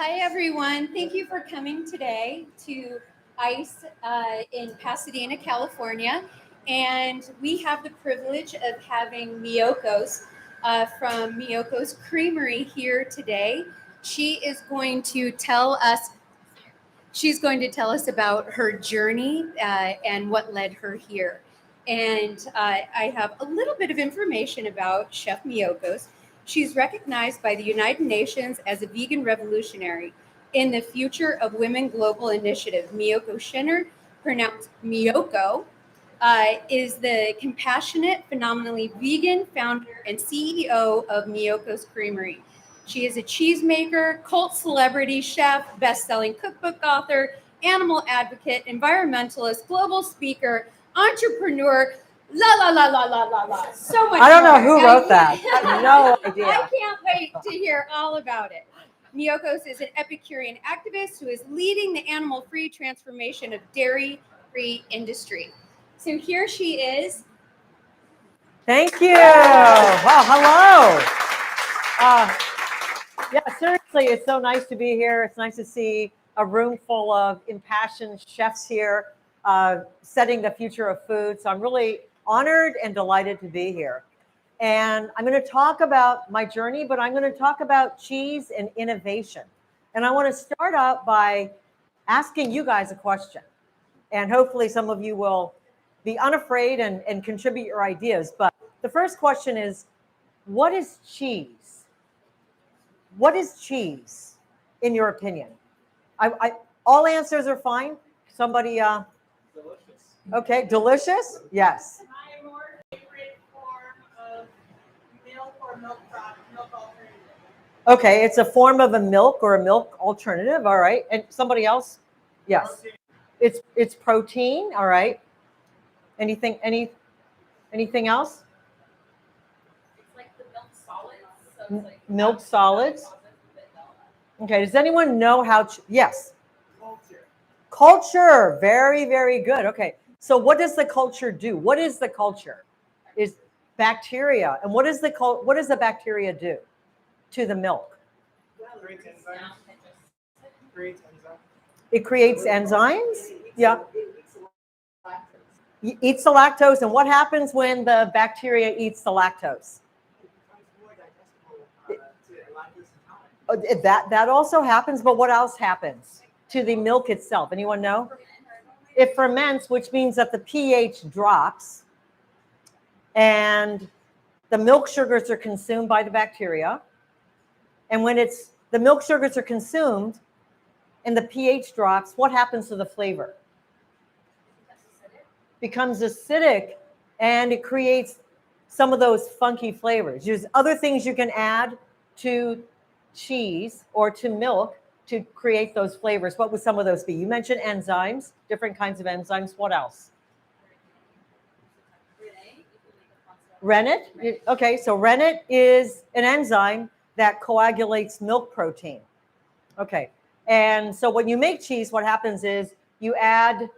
Hi, everyone. Thank you for coming today to ICE in Pasadena, California. And we have the privilege of having from Miyoko's Creamery here today. She's going to tell us about her journey and what led her here. And I have a little bit of information about Chef Miyoko's. She's recognized by the United Nations as a vegan revolutionary in the Future of Women Global Initiative. Miyoko Schinner, pronounced Miyoko, is the compassionate, phenomenally vegan founder and CEO of Miyoko's Creamery. She is a cheesemaker, cult celebrity chef, best-selling cookbook author, animal advocate, environmentalist, global speaker, entrepreneur. So much. I don't know more. who wrote that. I have no idea. I can't wait to hear all about it. Miyoko is an epicurean activist who is leading the animal-free transformation of dairy-free industry. So here she is. Thank you. Well, hello. Yeah, seriously, it's so nice to be here. It's nice to see a room full of impassioned chefs here, setting the future of food. So I'm really honored and delighted to be here. And I'm going to talk about my journey, but I'm going to talk about cheese and innovation. And I want to start out by asking you guys a question. And hopefully some of you will be unafraid and contribute your ideas. But the first question is, what is cheese? What is cheese, in your opinion? All answers are fine. Somebody, Delicious. Okay, delicious? Yes. My more favorite form of milk or milk alternative. Okay, it's a form of a milk or a milk alternative. All right. And somebody else? Yes. Protein. It's protein. All right. Anything else? It's like the milk solids. So it's like Milk solids. Okay. Does anyone know how? Yes. Culture. Culture. Very, very good. Okay. So what does the culture do? What is the culture? Is bacteria. And what does the bacteria do to the milk? Creates enzymes. Creates enzymes. It creates enzymes. Yeah. Eats the lactose. And what happens when the bacteria eats the lactose? It becomes more digestible to lactose intolerant. That also happens, but what else happens to the milk itself? Anyone know? It ferments, which means that the pH drops and the milk sugars are consumed by the bacteria. And when the milk sugars are consumed and the pH drops, what happens to the flavor? Becomes acidic, and it creates some of those funky flavors. There's other things you can add to cheese or to milk to create those flavors. What would some of those be? You mentioned enzymes, different kinds of enzymes. What else? Rennet? Okay, so rennet is an enzyme that coagulates milk protein. Okay, and so when you make cheese, what happens is you add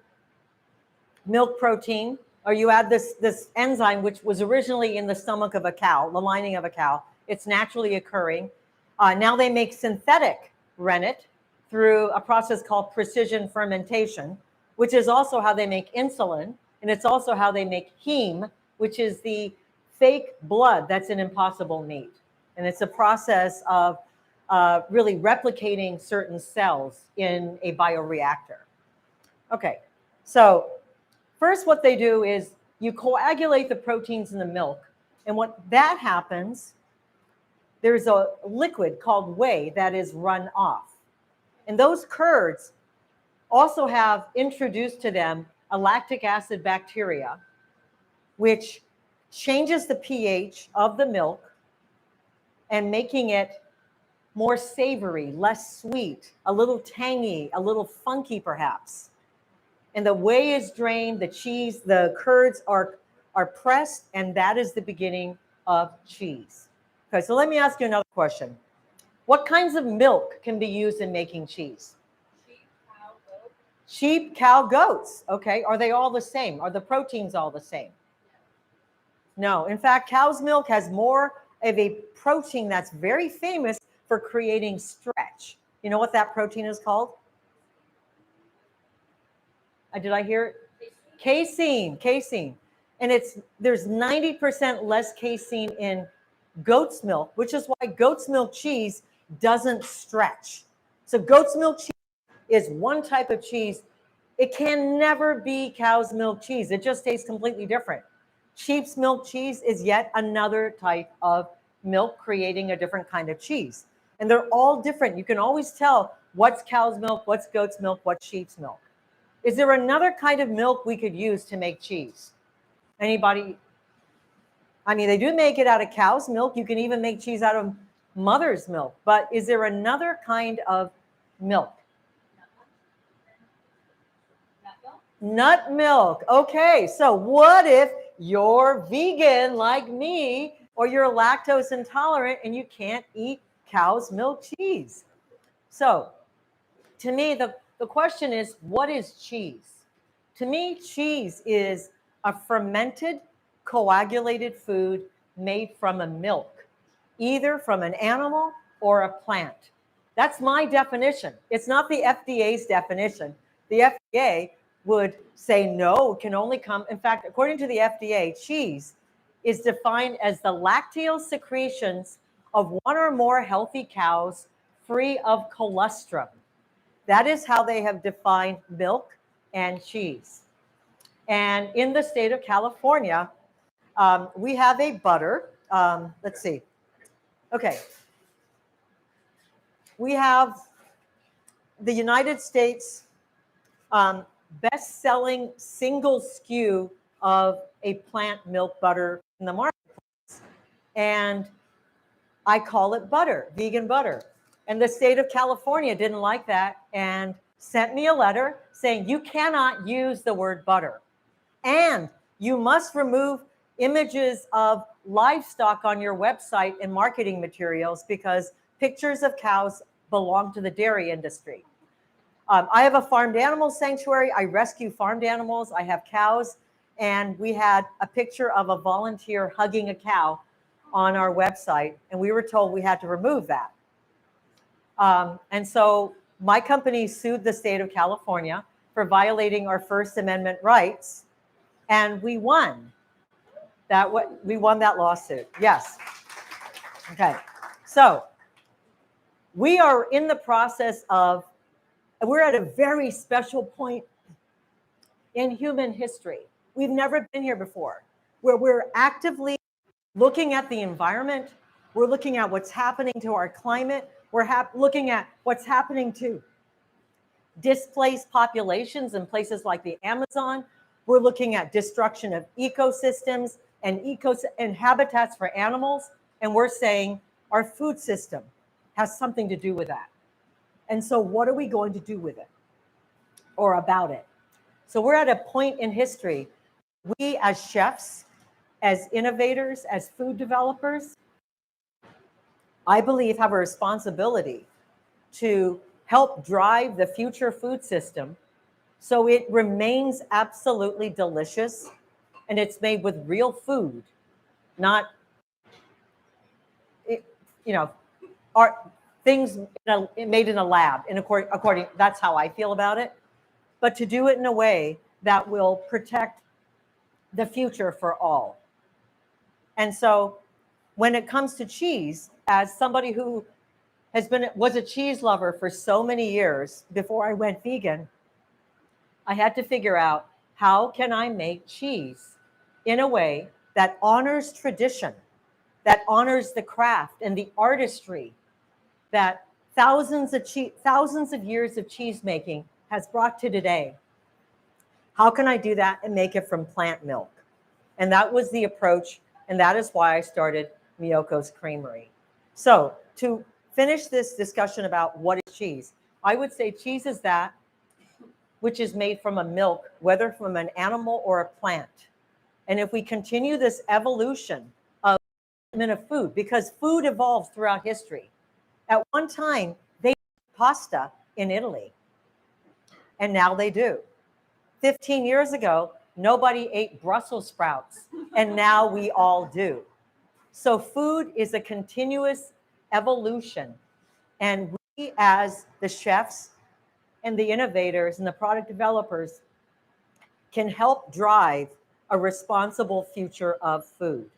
milk protein, or you add this enzyme, which was originally in the stomach of a cow, the lining of a cow. It's naturally occurring. Now they make synthetic rennet through a process called precision fermentation, which is also how they make insulin, and it's also how they make heme, which is the fake blood that's in impossible meat. And it's a process of really replicating certain cells in a bioreactor. Okay, so first what they do is you coagulate the proteins in the milk. And what that happens, there's a liquid called whey that is run off. And those curds also have introduced to them a lactic acid bacteria, which changes the pH of the milk and making it more savory, less sweet, a little tangy, a little funky perhaps. And the whey is drained, the curds are pressed, and that is the beginning of cheese. Okay, so let me ask you another question. What kinds of milk can be used in making cheese? sheep, cow, goat. Sheep, cow, goats. Okay, are they all the same? Are the proteins all the same? No, in fact, cow's milk has more of a protein that's very famous for creating stretch. You know what that protein is called? Did I hear it? Casein, casein. And there's 90% less casein in goat's milk, which is why goat's milk cheese doesn't stretch. So goat's milk cheese is one type of cheese. It can never be cow's milk cheese. It just tastes completely different. Sheep's milk cheese is yet another type of milk creating a different kind of cheese. And they're all different. You can always tell what's cow's milk, what's goat's milk, what's sheep's milk. Is there another kind of milk we could use to make cheese? Anybody? I mean, they do make it out of cow's milk. You can even make cheese out of mother's milk. But is there another kind of milk? Nut milk. Okay, so what if you're vegan like me, or you're lactose intolerant and you can't eat cow's milk cheese? So to me, the question is, what is cheese? To me, cheese is a fermented, coagulated food made from a milk, either from an animal or a plant. That's my definition. It's not the FDA's definition. The FDA would say no, it can only come. In fact, according to the FDA, cheese is defined as the lacteal secretions of one or more healthy cows free of colostrum. That is how they have defined milk and cheese. And in the state of California, we have a butter. Let's see. Okay. We have the United States best-selling single SKU of a plant milk butter in the marketplace. And I call it butter, vegan butter. And the state of California didn't like that and sent me a letter saying you cannot use the word butter. And you must remove images of livestock on your website and marketing materials because pictures of cows belong to the dairy industry. I have a farmed animal sanctuary. I rescue farmed animals. I have cows. And we had a picture of a volunteer hugging a cow on our website. And we were told we had to remove that. And so my company sued the state of California for violating our First Amendment rights. And we won. We won that lawsuit. Yes. Okay. So we are in the process of, we're at a very special point in human history. We've never been here before, where we're actively looking at the environment. We're looking at what's happening to our climate. We're looking at what's happening to displaced populations in places like the Amazon. We're looking at destruction of ecosystems and habitats for animals. And we're saying our food system has something to do with that. And so what are we going to do with it or about it? So we're at a point in history. We as chefs, as innovators, as food developers, I believe have a responsibility to help drive the future food system so it remains absolutely delicious and it's made with real food, not, things made in a lab. And according, that's how I feel about it. But to do it in a way that will protect the future for all. And so when it comes to cheese, as somebody who was a cheese lover for so many years before I went vegan, I had to figure out, how can I make cheese in a way that honors tradition, that honors the craft and the artistry that thousands of years of cheese making has brought to today? How can I do that and make it from plant milk? And that was the approach, and that is why I started Miyoko's Creamery. So to finish this discussion about what is cheese, I would say cheese is that which is made from a milk, whether from an animal or a plant. And if we continue this evolution of food, because food evolves throughout history. At one time, they ate pasta in Italy, and now they do. 15 years ago, nobody ate Brussels sprouts, and now we all do. So food is a continuous evolution, and we as the chefs and the innovators and the product developers can help drive a responsible future of food.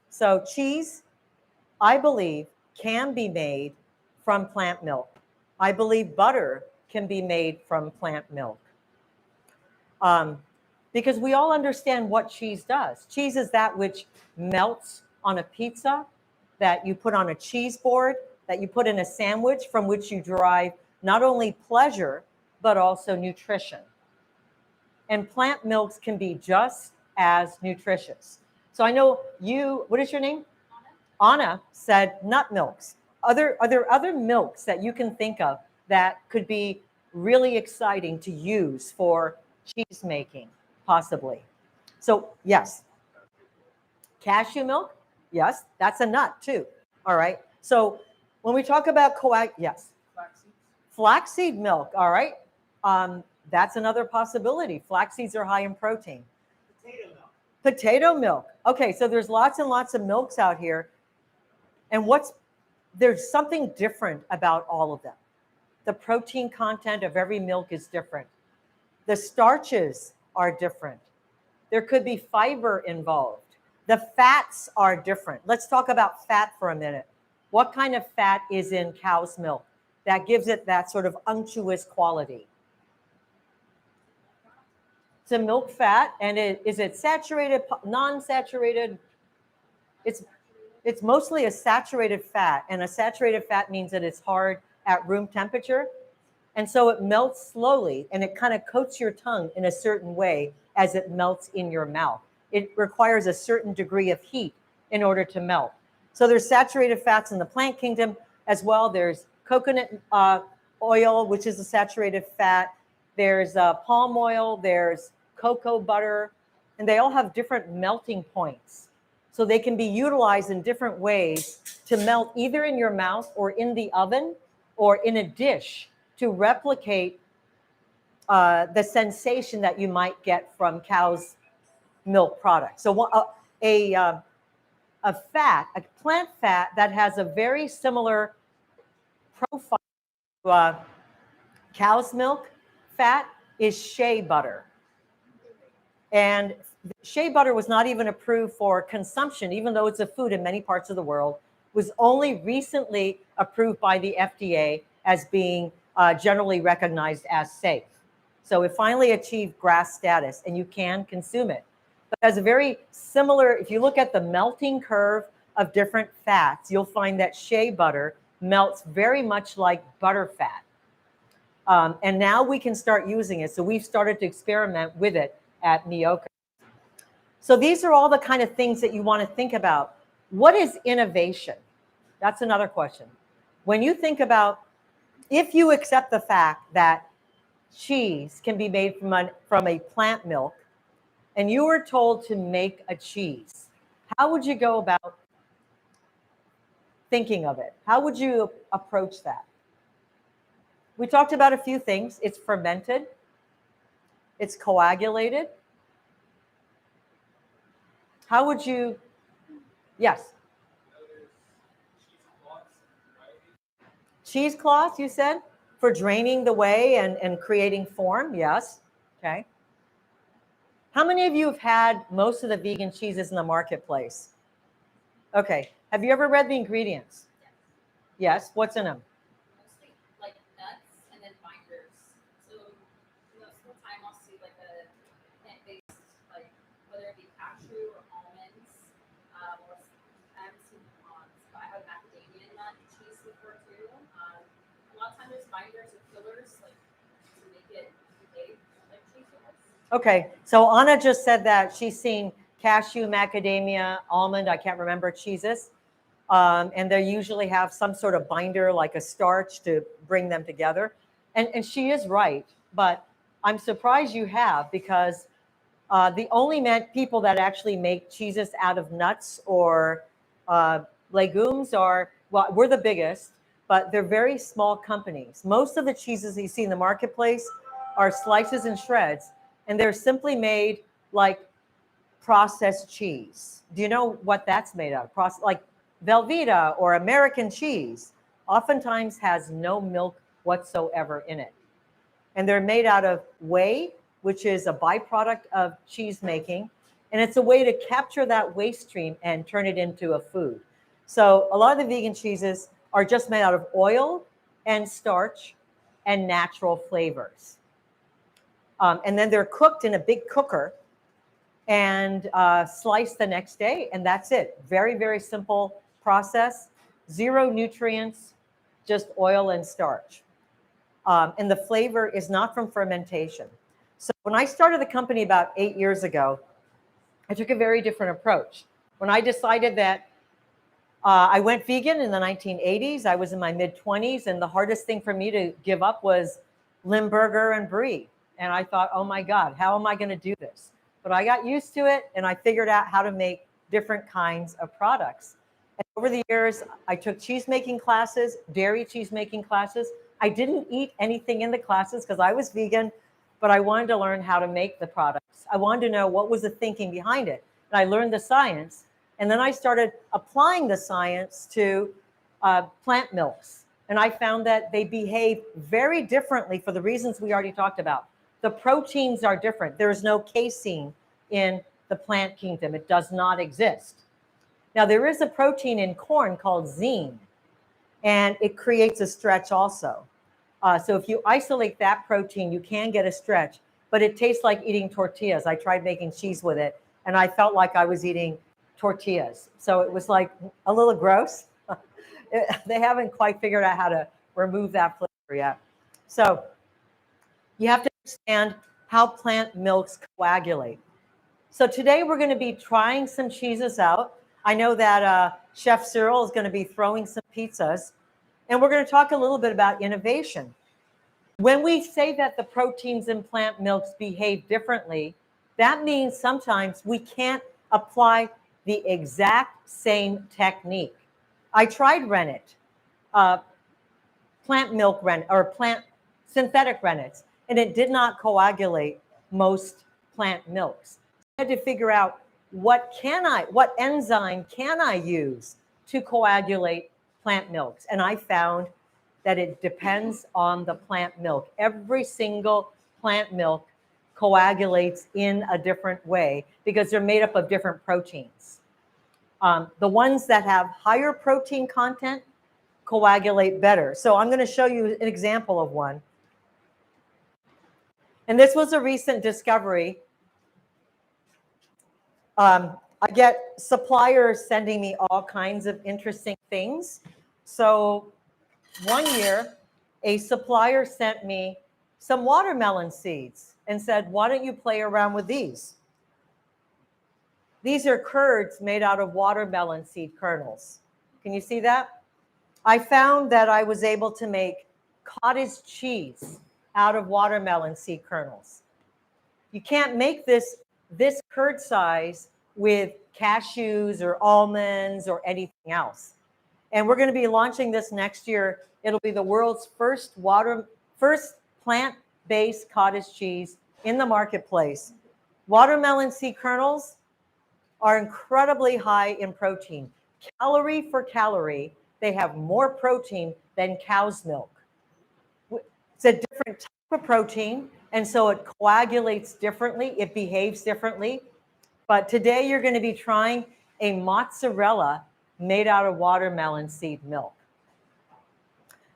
So cheese, I believe, can be made from plant milk. I believe butter can be made from plant milk. Because we all understand what cheese does. Cheese is that which melts on a pizza, that you put on a cheese board, that you put in a sandwich, from which you derive not only pleasure, but also nutrition. And plant milks can be just as nutritious. So I know you, what is your name? Anna said nut milks. Are there other milks that you can think of that could be really exciting to use for cheese making, possibly? So yes. Cashew milk? Yes, that's a nut too. All right. So when we talk about yes. Flaxseed milk, all right. That's another possibility. Flax seeds are high in protein. Potato milk. Potato milk. Okay, so there's lots and lots of milks out here. And there's something different about all of them. The protein content of every milk is different. The starches are different. There could be fiber involved. The fats are different. Let's talk about fat for a minute. What kind of fat is in cow's milk that gives it that sort of unctuous quality? It's a milk fat, and is it saturated, non-saturated? It's mostly a saturated fat, and a saturated fat means that it's hard at room temperature, and so it melts slowly, and it kind of coats your tongue in a certain way as it melts in your mouth. It requires a certain degree of heat in order to melt. So there's saturated fats in the plant kingdom as well. There's coconut oil, which is a saturated fat. There's palm oil, there's cocoa butter, and they all have different melting points. So they can be utilized in different ways to melt either in your mouth or in the oven or in a dish to replicate the sensation that you might get from cow's milk products. So a plant fat that has a very similar profile to cow's milk fat is shea butter. And shea butter was not even approved for consumption, even though it's a food in many parts of the world, was only recently approved by the FDA as being generally recognized as safe. So it finally achieved GRAS status, and you can consume it. But as a very similar, if you look at the melting curve of different fats, you'll find that shea butter melts very much like butter fat. And now we can start using it. So we've started to experiment with it at Miyoko. So these are all the kind of things that you want to think about. What is innovation? That's another question. When you think about, if you accept the fact that cheese can be made from a plant milk, and you were told to make a cheese, how would you go about thinking of it? How would you approach that? We talked about a few things. It's fermented. It's coagulated. How would you, yes? Cheesecloths, you said, for draining the whey and creating form, yes. Okay. How many of you have had most of the vegan cheeses in the marketplace? Okay. Have you ever read the ingredients? Yes. What's in them? Mostly like nuts and then binders. So most of the time I'll see like a plant-based, like whether it be cashew or almonds, or I haven't seen pecans, but I have macadamia nut cheese before too. A lot of times there's binders or fillers like to make it behave like cheese does. Okay, so Anna just said that she's seen cashew, macadamia, almond, I can't remember, cheeses. And they usually have some sort of binder, like a starch, to bring them together. And she is right, but I'm surprised you have, because the only people that actually make cheeses out of nuts or legumes are, well, we're the biggest, but they're very small companies. Most of the cheeses that you see in the marketplace are slices and shreds, and they're simply made like processed cheese. Do you know what that's made of? Like Velveeta or American cheese oftentimes has no milk whatsoever in it. And they're made out of whey, which is a byproduct of cheese making. And it's a way to capture that waste stream and turn it into a food. So a lot of the vegan cheeses are just made out of oil and starch and natural flavors. And then they're cooked in a big cooker and sliced the next day, and that's it. Very, very simple process. Zero nutrients, just oil and starch. And the flavor is not from fermentation. So when I started the company about 8 years ago, I took a very different approach. When I decided that I went vegan in the 1980s, I was in my mid-20s, and the hardest thing for me to give up was Limburger and Brie. And I thought, oh my God, how am I going to do this? But I got used to it, and I figured out how to make different kinds of products. And over the years, I took cheese making classes, dairy cheese making classes. I didn't eat anything in the classes because I was vegan, but I wanted to learn how to make the products. I wanted to know what was the thinking behind it. And I learned the science. And then I started applying the science to plant milks. And I found that they behave very differently for the reasons we already talked about. The proteins are different. There is no casein in the plant kingdom. It does not exist. Now, there is a protein in corn called zein, and it creates a stretch also. So if you isolate that protein, you can get a stretch, but it tastes like eating tortillas. I tried making cheese with it, and I felt like I was eating tortillas. So it was like a little gross. They haven't quite figured out how to remove that flavor yet. So you have to understand how plant milks coagulate. So today we're going to be trying some cheeses out. I know that Chef Cyril is going to be throwing some pizzas, and we're going to talk a little bit about innovation. When we say that the proteins in plant milks behave differently, that means sometimes we can't apply the exact same technique. I tried rennet, plant milk rennet, or plant synthetic rennets, and it did not coagulate most plant milks. I had to figure out what enzyme can I use to coagulate plant milks? And I found that it depends on the plant milk. Every single plant milk coagulates in a different way because they're made up of different proteins. The ones that have higher protein content coagulate better. So I'm going to show you an example of one. And this was a recent discovery. I get suppliers sending me all kinds of interesting things. So one year, a supplier sent me some watermelon seeds and said, why don't you play around with these? These are curds made out of watermelon seed kernels. Can you see that? I found that I was able to make cottage cheese out of watermelon seed kernels. You can't make this curd size with cashews or almonds or anything else. And we're going to be launching this next year. It'll be the world's first plant-based cottage cheese in the marketplace. Watermelon seed kernels are incredibly high in protein. Calorie for calorie, they have more protein than cow's milk. It's a different type of protein, and so it coagulates differently. It behaves differently. But today you're going to be trying a mozzarella made out of watermelon seed milk.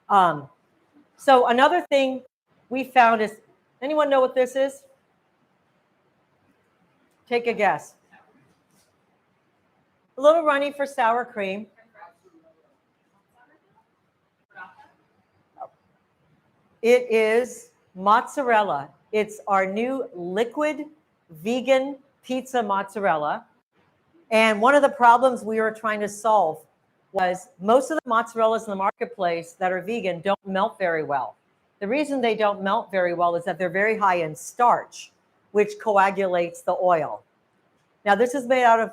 So another thing we found is, anyone know what this is? Take a guess. A little runny for sour cream. It is mozzarella. It's our new liquid vegan pizza mozzarella. And one of the problems we were trying to solve was most of the mozzarellas in the marketplace that are vegan don't melt very well. The reason they don't melt very well is that they're very high in starch, which coagulates the oil. Now this is made out of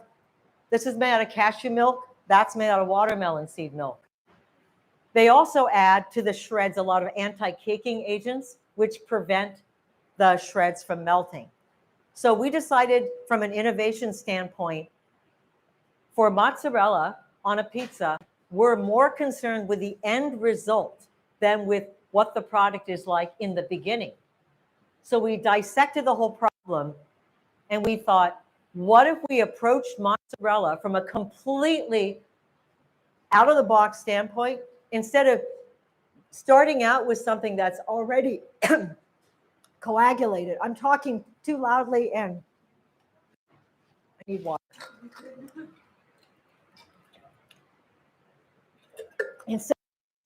cashew milk. That's made out of watermelon seed milk. They also add to the shreds a lot of anti-caking agents, which prevent the shreds from melting. So we decided from an innovation standpoint, for mozzarella on a pizza, we're more concerned with the end result than with what the product is like in the beginning. So we dissected the whole problem and we thought, what if we approached mozzarella from a completely out of the box standpoint, instead of starting out with something that's already coagulated? I'm talking too loudly and I need water. Instead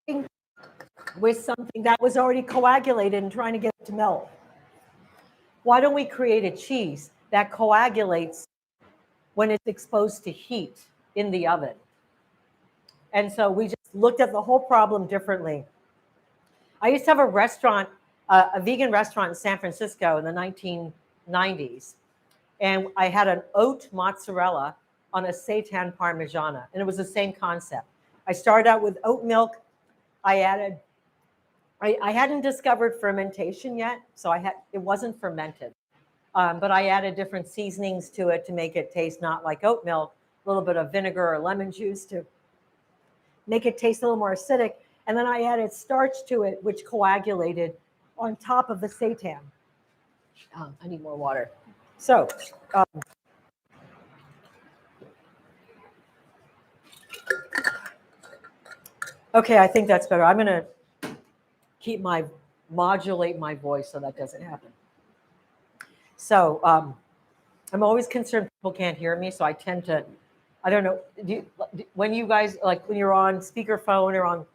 of with something that was already coagulated and trying to get it to melt, why don't we create a cheese that coagulates when it's exposed to heat in the oven? And so we just looked at the whole problem differently. I used to have a restaurant, a vegan restaurant in San Francisco in the 1990s. And I had an oat mozzarella on a seitan parmigiana. And it was the same concept. I started out with oat milk. I hadn't discovered fermentation yet, so it wasn't fermented. But I added different seasonings to it to make it taste not like oat milk, a little bit of vinegar or lemon juice to make it taste a little more acidic. And then I added starch to it, which coagulated on top of the seitan. I need more water. So, okay, I think that's better. I'm going to modulate my voice so that doesn't happen. So I'm always concerned people can't hear me, so I tend to, I don't know, when you guys, like when you're on speakerphone or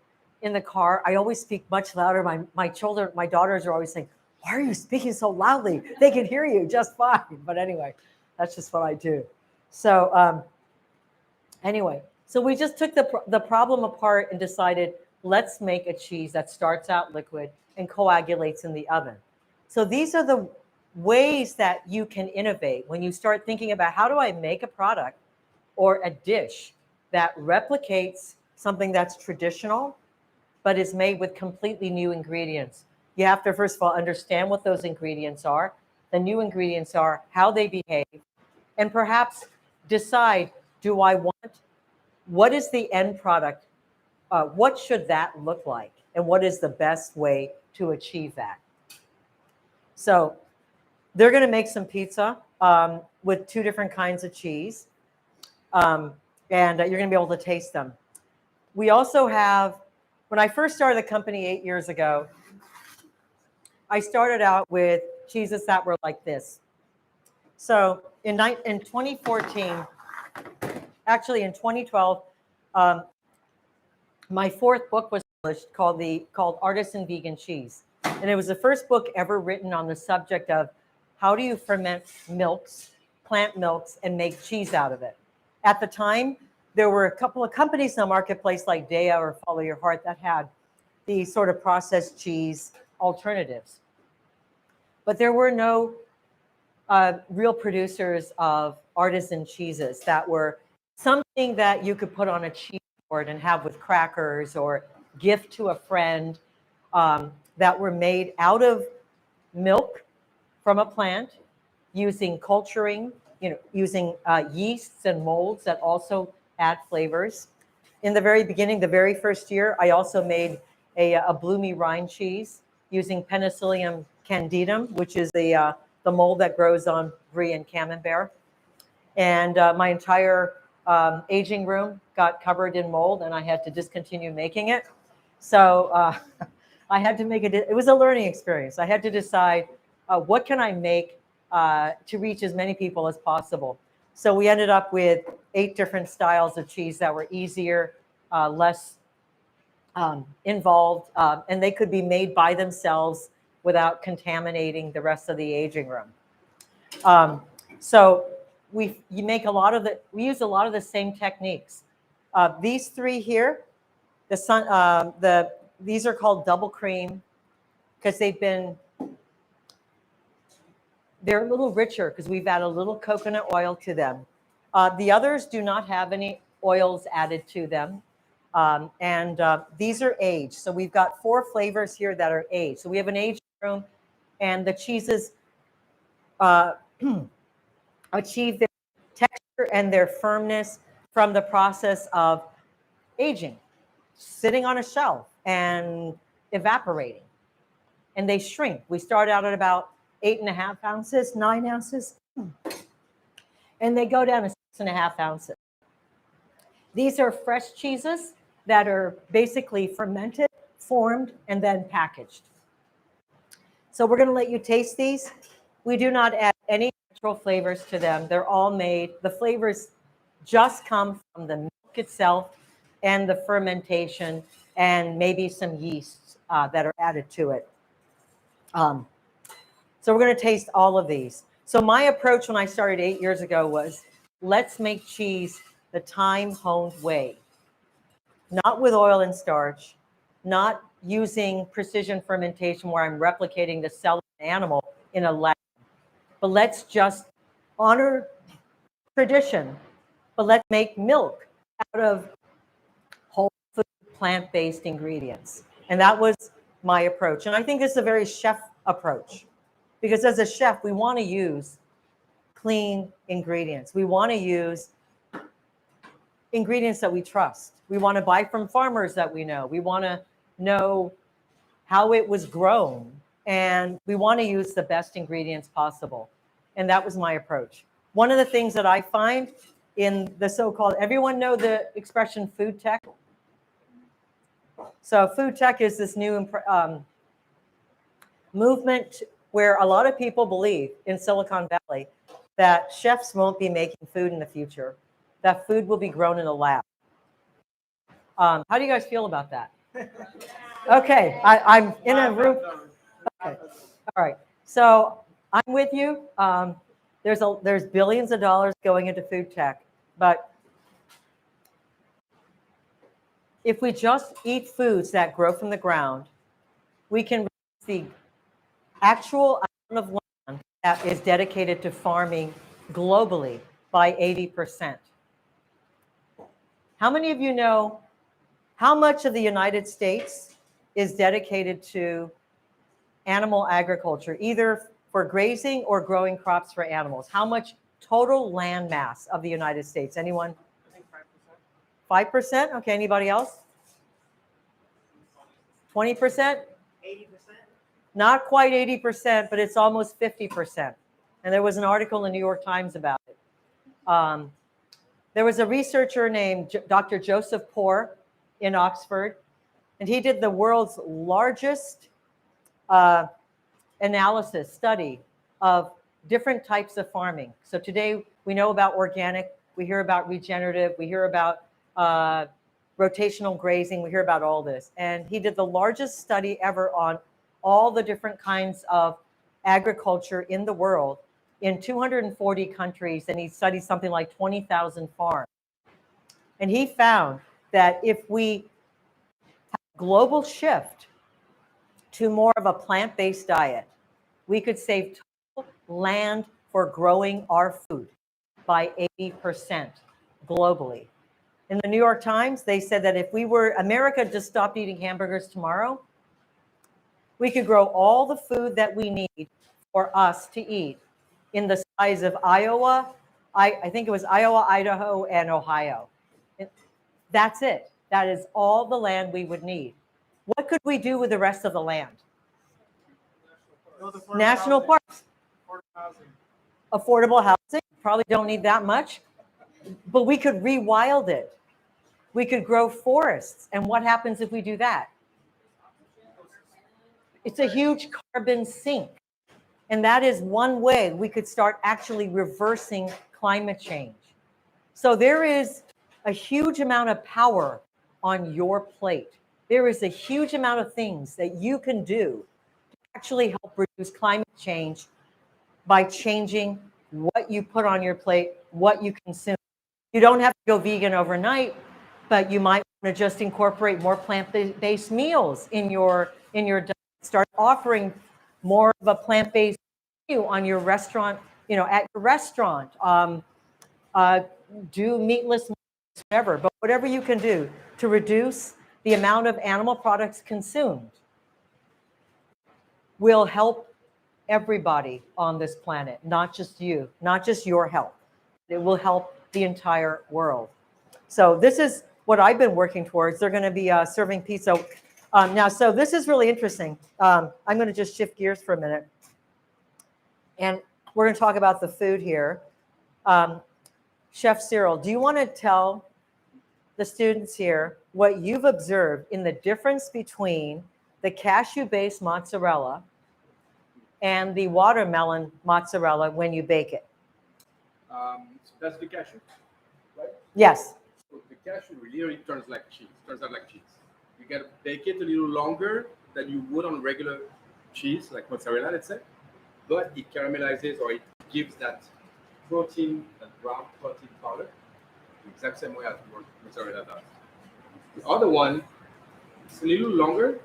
in the car, I always speak much louder. My daughters are always saying, why are you speaking so loudly? They can hear you just fine. But anyway, that's just what I do. So anyway, so we just took the problem apart and decided, let's make a cheese that starts out liquid and coagulates in the oven. So these are the ways that you can innovate when you start thinking about, how do I make a product or a dish that replicates something that's traditional but is made with completely new ingredients? You have to, first of all, understand what those ingredients are. The new ingredients are, how they behave, and perhaps decide, do I want, what is the end product? What should that look like? And what is the best way to achieve that? So they're going to make some pizza with 2 different kinds of cheese. And you're going to be able to taste them. We also have, when I first started the company 8 years ago, I started out with cheeses that were like this. So in 2014, actually in 2012, my 4th book was published called Artisan Vegan Cheese. And it was the first book ever written on the subject of how do you ferment milks, plant milks, and make cheese out of it. At the time, there were a couple of companies in the marketplace like Dea or Follow Your Heart that had these sort of processed cheese alternatives. But there were no real producers of artisan cheeses that were something that you could put on a cheese board and have with crackers or gift to a friend, that were made out of milk from a plant, using culturing, using yeasts and molds that also add flavors. In the very beginning, the very first year, I also made a bloomy rind cheese using Penicillium candidum, which is the mold that grows on brie and camembert. And my entire aging room got covered in mold, and I had to discontinue making it. So I had to make it was a learning experience. I had to decide, what can I make to reach as many people as possible. So we ended up with 8 different styles of cheese that were easier, less involved, and they could be made by themselves without contaminating the rest of the aging room. So we use a lot of the same techniques. These 3 here, these are called double cream because they're a little richer because we've added a little coconut oil to them. The others do not have any oils added to them. And these are aged. So we've got 4 flavors here that are aged. So we have an aging room, and the cheeses achieve their texture and their firmness from the process of aging, sitting on a shelf and evaporating. And they shrink. We start out at about 8.5 ounces, 9 ounces, and they go down to 6.5 ounces. These are fresh cheeses that are basically fermented, formed, and then packaged. So we're going to let you taste these. We do not add any natural flavors to them. They're all made. The flavors just come from the milk itself and the fermentation and maybe some yeasts that are added to it. So we're going to taste all of these. So my approach when I started 8 years ago was, let's make cheese the time-honed way. Not with oil and starch, not using precision fermentation where I'm replicating the cell of an animal in a lab. But let's just honor tradition, but let's make milk out of whole food, plant-based ingredients. And that was my approach. And I think this is a very chef approach, because as a chef, we want to use clean ingredients. We want to use ingredients that we trust. We want to buy from farmers that we know. We want to know how it was grown, and we want to use the best ingredients possible. And that was my approach. One of the things that I find in the so-called, everyone know the expression food tech? So food tech is this new movement where a lot of people believe in Silicon Valley that chefs won't be making food in the future, that food will be grown in a lab. How do you guys feel about that? Okay, I'm in a room. Okay. All right, so I'm with you. There's billions of dollars going into food tech, but if we just eat foods that grow from the ground, we can reduce the actual amount of land that is dedicated to farming globally by 80%. How many of you know how much of the United States is dedicated to animal agriculture, either for grazing or growing crops for animals? How much total land mass of the United States? Anyone? I think 5%. 5%? Okay, anybody else? 20%? 80%. Not quite 80%, but it's almost 50%. And there was an article in the New York Times about it. There was a researcher named Dr. Joseph Poore in Oxford, and he did the world's largest analysis study of different types of farming. So today we know about organic, we hear about regenerative, we hear about rotational grazing, we hear about all this. And he did the largest study ever on all the different kinds of agriculture in the world in 240 countries, and he studied something like 20,000 farms. And he found that if we have a global shift to more of a plant-based diet, we could save total land for growing our food by 80% globally. In the New York Times, they said that if America just stopped eating hamburgers tomorrow, we could grow all the food that we need for us to eat in the size of Iowa, I think it was Iowa, Idaho, and Ohio. That's it. That is all the land we would need. What could we do with the rest of the land? National parks. Affordable housing. Probably don't need that much. But we could rewild it. We could grow forests. And what happens if we do that? It's a huge carbon sink. And that is one way we could start actually reversing climate change. So there is a huge amount of power on your plate. There is a huge amount of things that you can do to actually help reduce climate change by changing what you put on your plate, what you consume. You don't have to go vegan overnight, but you might want to just incorporate more plant-based meals in your diet. Start offering more of a plant-based menu on your restaurant, at your restaurant. Do meatless, whatever, but whatever you can do to reduce the amount of animal products consumed will help everybody on this planet, not just you, not just your health. It will help the entire world. So this is what I've been working towards. They're going to be serving pizza now. So this is really interesting. I'm going to just shift gears for a minute, and we're going to talk about the food here. Chef Cyril, do you want to tell the students here what you've observed in the difference between the cashew-based mozzarella and the watermelon mozzarella when you bake it? So that's the cashew, right? Yes. So the cashew really turns like cheese, turns out like cheese. You gotta bake it a little longer than you would on regular cheese, like mozzarella, let's say. But it caramelizes, or it gives that protein, that brown protein color, the exact same way as mozzarella does. The other one, it's a little longer,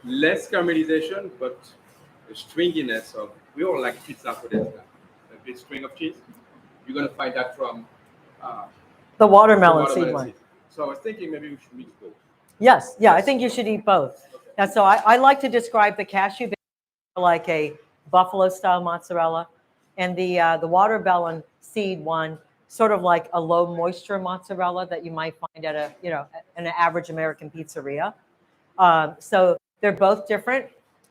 less caramelization, but the stringiness of, we all like pizza for this, a big string of cheese. You're gonna find that from The watermelon seed one. seed. So I was thinking maybe we should mix both. Yes. Yeah, I think you should eat both. And so I like to describe the cashew like a buffalo style mozzarella, and the watermelon seed one sort of like a low moisture mozzarella that you might find at an average American pizzeria. So they're both different.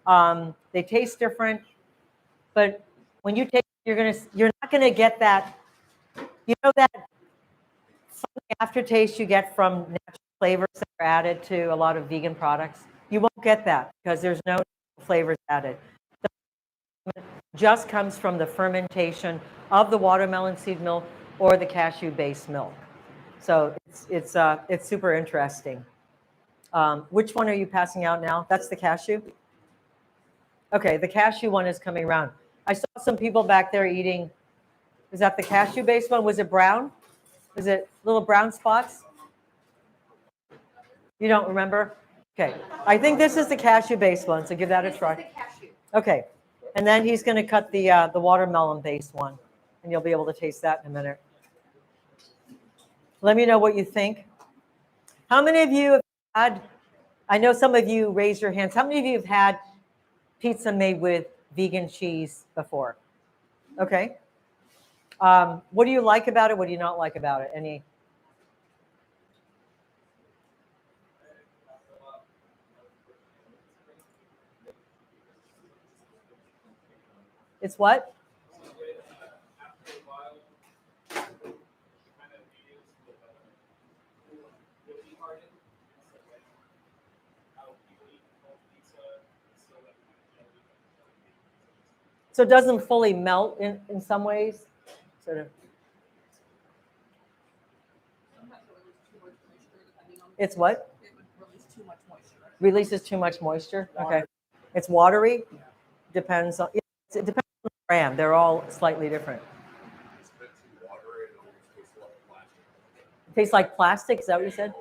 They taste different, but when you take, you're not gonna get that, that funny aftertaste you get from natural flavors that are added to a lot of vegan products. You won't get that because there's no flavors added. The just comes from the fermentation of the watermelon seed milk or the cashew-based milk. So it's super interesting. Which one are you passing out now? That's the cashew? Okay, the cashew one is coming around. I saw some people back there eating. Is that the cashew-based one? Was it brown? Is it little brown spots? You don't remember? Okay, I think this is the cashew-based one, so give that a try. This is the cashew. Okay, and then he's going to cut the watermelon-based one, and you'll be able to taste that in a minute. Let me know what you think. How many of you have had, I know some of you raised your hands, how many of you have had pizza made with vegan cheese before? Okay. What do you like about it? What do you not like about it? Any? It's what? So it doesn't fully melt in some ways, sort of. It's what? It would release too much moisture. Releases too much moisture. Okay. It's watery. Depends on. It depends on the brand. They're all slightly different. It tastes like plastic. Is that what you said?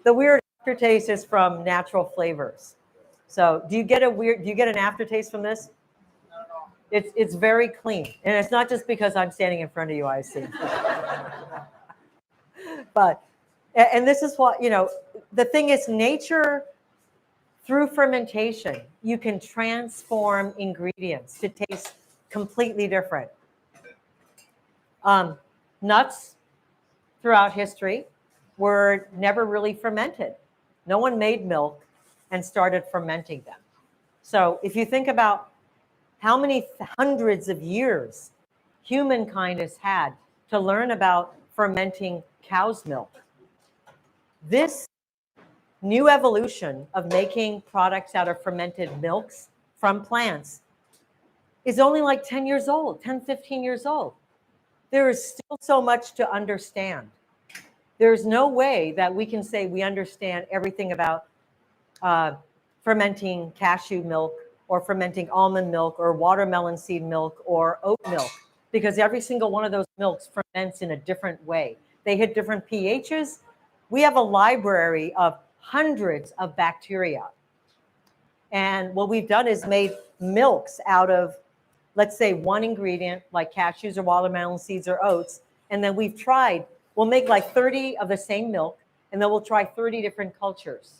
The weird aftertaste is from natural flavors. So do you get an aftertaste from this? Not at all. It's very clean. And it's not just because I'm standing in front of you, I see. But, and this is what, the thing is, nature, through fermentation, you can transform ingredients to taste completely different. Nuts throughout history were never really fermented. No one made milk and started fermenting them. So if you think about how many hundreds of years humankind has had to learn about fermenting cow's milk, this new evolution of making products out of fermented milks from plants is only like 10 years old, 10, 15 years old. There is still so much to understand. There's no way that we can say we understand everything about fermenting cashew milk or fermenting almond milk or watermelon seed milk or oat milk, because every single one of those milks ferments in a different way. They hit different pHs. We have a library of hundreds of bacteria. And what we've done is made milks out of, let's say, one ingredient, like cashews or watermelon seeds or oats. And then we'll make like 30 of the same milk, and then we'll try 30 different cultures.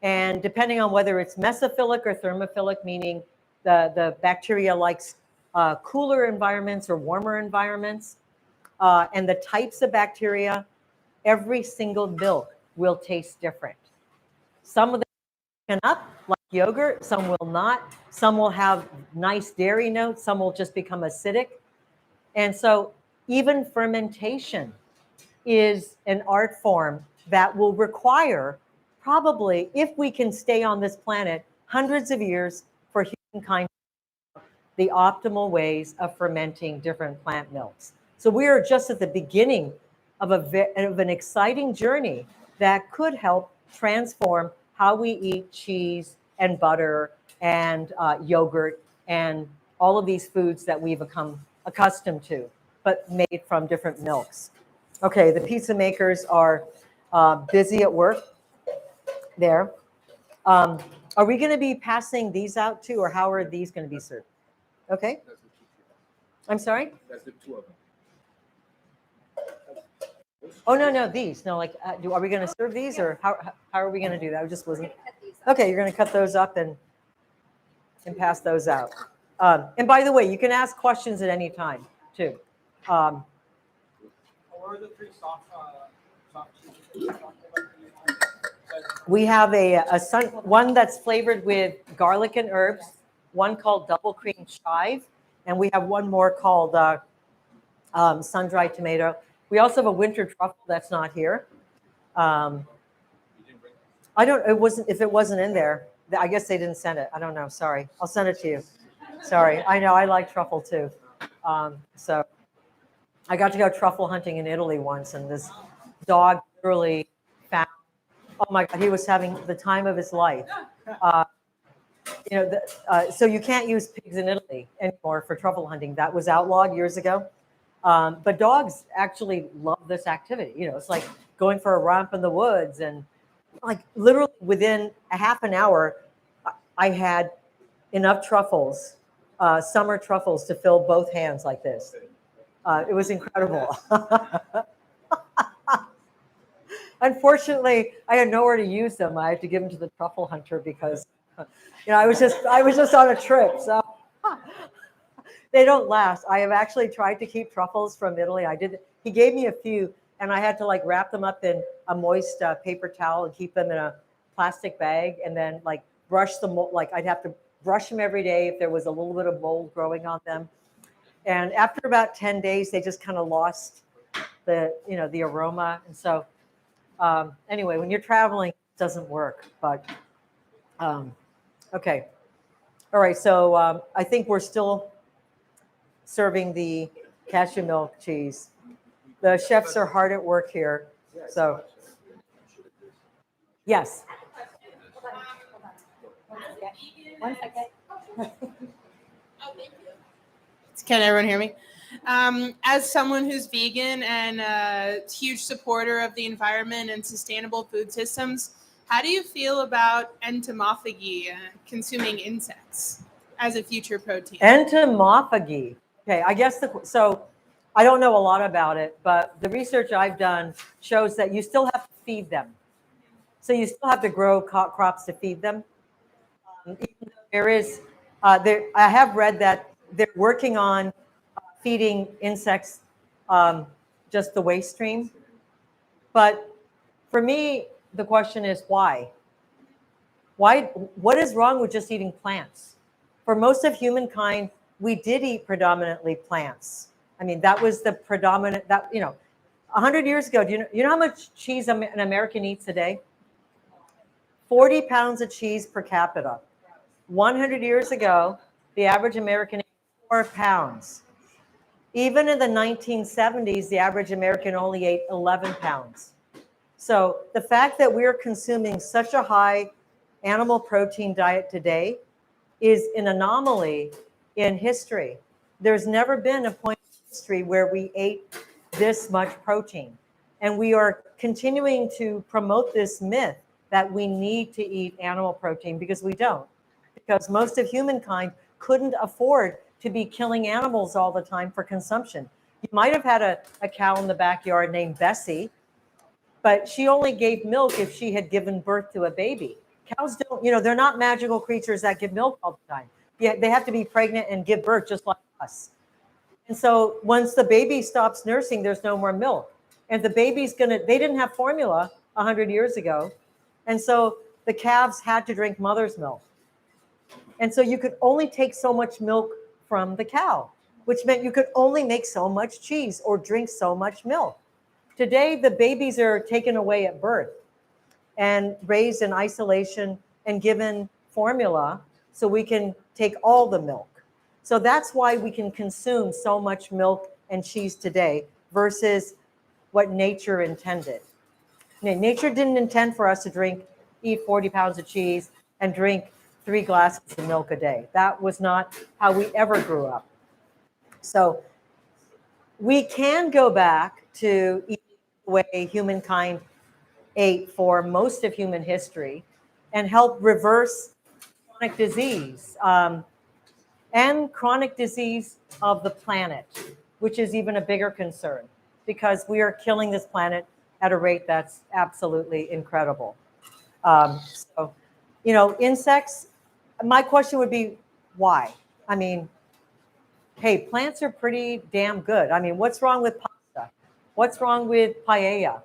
And depending on whether it's mesophilic or thermophilic, meaning the bacteria likes cooler environments or warmer environments, and the types of bacteria, every single milk will taste different. Some of them up like yogurt, some will not. Some will have nice dairy notes, some will just become acidic. And so even fermentation is an art form that will require, probably, if we can stay on this planet, hundreds of years for humankind, the optimal ways of fermenting different plant milks. So we are just at the beginning of an exciting journey that could help transform how we eat cheese and butter and yogurt and all of these foods that we've become accustomed to, but made from different milks. Okay, the pizza makers are busy at work there. Are we going to be passing these out too, or how are these going to be served? Okay. I'm sorry? That's the two of them. Oh, no, these. No, like, are we going to serve these, or how are we going to do that? I just wasn't. Okay, you're going to cut those up and pass those out. And by the way, you can ask questions at any time too. What are the three soft cheeses? We have one that's flavored with garlic and herbs, one called double cream chive, and we have one more called sun-dried tomato. We also have a winter truffle that's not here. I don't. If it wasn't in there, I guess they didn't send it. I don't know. Sorry. I'll send it to you. Sorry. I know I like truffle too. So I got to go truffle hunting in Italy once, and this dog literally found. Oh my God, he was having the time of his life. So you can't use pigs in Italy anymore for truffle hunting. That was outlawed years ago. But dogs actually love this activity. It's like going for a romp in the woods, and like literally within a half an hour, I had enough truffles, summer truffles, to fill both hands like this. It was incredible. Unfortunately, I had nowhere to use them. I had to give them to the truffle hunter because, I was just on a trip. So they don't last. I have actually tried to keep truffles from Italy. He gave me a few, and I had to like wrap them up in a moist paper towel and keep them in a plastic bag, and then like brush them. Like I'd have to brush them every day if there was a little bit of mold growing on them. And after about 10 days, they just kind of lost the aroma. And so anyway, when you're traveling, it doesn't work. But okay. All right. So I think we're still serving the cashew milk cheese. The chefs are hard at work here. So yes. One second. Can everyone hear me? As someone who's vegan and a huge supporter of the environment and sustainable food systems, how do you feel about entomophagy, consuming insects, as a future protein? Entomophagy. Okay, I guess so I don't know a lot about it, but the research I've done shows that you still have to feed them. So you still have to grow crops to feed them. I have read that they're working on feeding insects just the waste stream. But for me, the question is why? What is wrong with just eating plants? For most of humankind, we did eat predominantly plants. I mean, that was the predominant, 100 years ago, do you know how much cheese an American eats a day? 40 pounds of cheese per capita. 100 years ago, the average American ate 4 pounds. Even in the 1970s, the average American only ate 11 pounds. So the fact that we're consuming such a high animal protein diet today is an anomaly in history. There's never been a point in history where we ate this much protein. And we are continuing to promote this myth that we need to eat animal protein, because we don't. Because most of humankind couldn't afford to be killing animals all the time for consumption. You might have had a cow in the backyard named Bessie, but she only gave milk if she had given birth to a baby. Cows don't, they're not magical creatures that give milk all the time. Yeah, they have to be pregnant and give birth just like us. And so once the baby stops nursing, there's no more milk. And the baby's they didn't have formula 100 years ago. And so the calves had to drink mother's milk. And so you could only take so much milk from the cow, which meant you could only make so much cheese or drink so much milk. Today, the babies are taken away at birth and raised in isolation and given formula so we can take all the milk. So that's why we can consume so much milk and cheese today versus what nature intended. Nature didn't intend for us to eat 40 pounds of cheese and drink 3 glasses of milk a day. That was not how we ever grew up. So we can go back to eating the way humankind ate for most of human history and help reverse chronic disease and chronic disease of the planet, which is even a bigger concern because we are killing this planet at a rate that's absolutely incredible. So, insects, my question would be, why? I mean, hey, plants are pretty damn good. I mean, what's wrong with pasta? What's wrong with paella,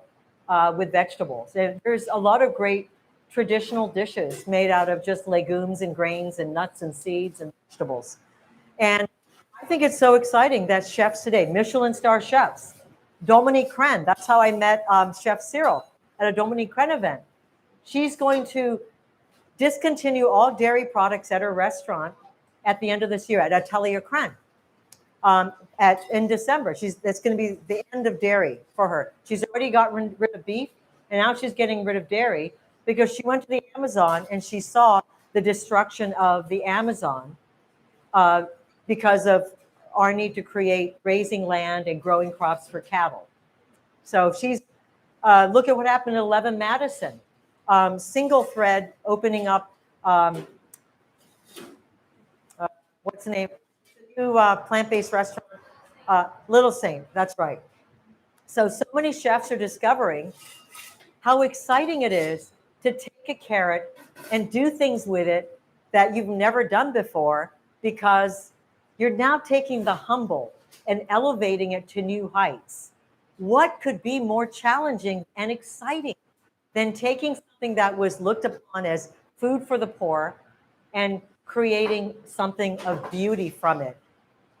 with vegetables? And there's a lot of great traditional dishes made out of just legumes and grains and nuts and seeds and vegetables. And I think it's so exciting that chefs today, Michelin star chefs, Dominique Crenn, that's how I met Chef Cyril at a Dominique Crenn event. She's going to discontinue all dairy products at her restaurant at the end of this year at Atelier Crenn. In December. That's going to be the end of dairy for her. She's already gotten rid of beef, and now she's getting rid of dairy because she went to the Amazon and she saw the destruction of the Amazon because of our need to create grazing land and growing crops for cattle. So she's look at what happened at 11 Madison. Single thread opening up. What's the name? New plant-based restaurant, Little Saint. That's right. So many chefs are discovering how exciting it is to take a carrot and do things with it that you've never done before because you're now taking the humble and elevating it to new heights. What could be more challenging and exciting than taking something that was looked upon as food for the poor and creating something of beauty from it?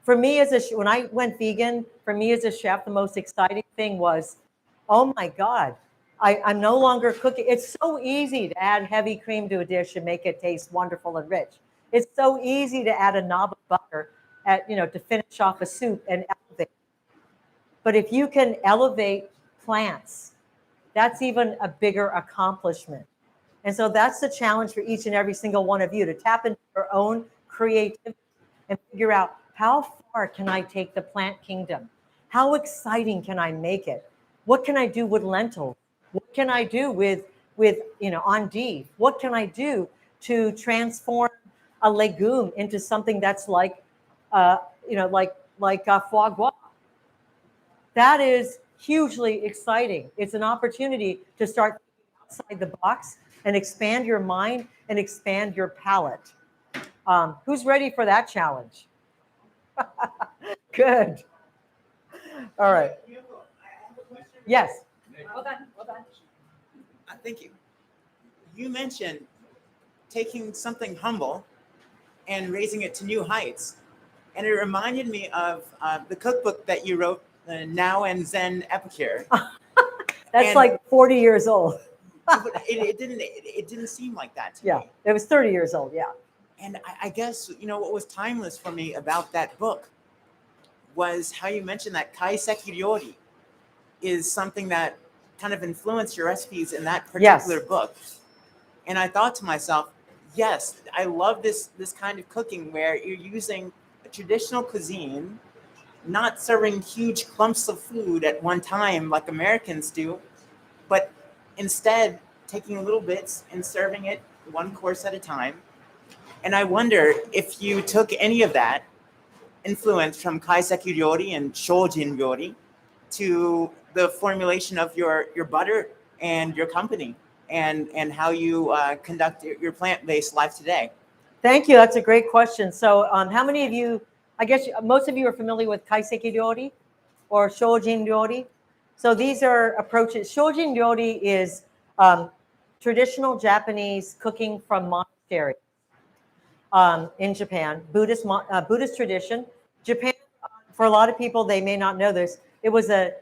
For me, when I went vegan, for me as a chef, the most exciting thing was, oh my God, I'm no longer cooking. It's so easy to add heavy cream to a dish and make it taste wonderful and rich. It's so easy to add a knob of butter to finish off a soup and elevate. But if you can elevate plants, that's even a bigger accomplishment. And so that's the challenge for each and every single one of you, to tap into your own creativity and figure out, how far can I take the plant kingdom? How exciting can I make it? What can I do with lentils? What can I do with endive? What can I do to transform a legume into something that's like foie gras? That is hugely exciting. It's an opportunity to start outside the box and expand your mind and expand your palate. Who's ready for that challenge? Good. All right. Yes. Well done. Thank you. You mentioned taking something humble and raising it to new heights. And it reminded me of the cookbook that you wrote, Now and Zen Epicure. That's like 40 years old. it didn't seem like that to me. It was 30 years old, yeah. And I guess, what was timeless for me about that book was how you mentioned that kaiseki ryori is something that kind of influenced your recipes in that particular book. And I thought to myself, yes, I love this kind of cooking where you're using a traditional cuisine, not serving huge clumps of food at one time like Americans do, but instead taking little bits and serving it one course at a time. And I wonder if you took any of that influence from kaiseki ryori and shojin ryori to the formulation of your butter and your company and how you conduct your plant-based life today. Thank you. That's a great question. So how many of you I guess most of you are familiar with kaiseki ryori or shojin ryori. So these are approaches. Shojin ryori is traditional Japanese cooking from monasteries in Japan, Buddhist tradition. Japan, for a lot of people, they may not know this, it was a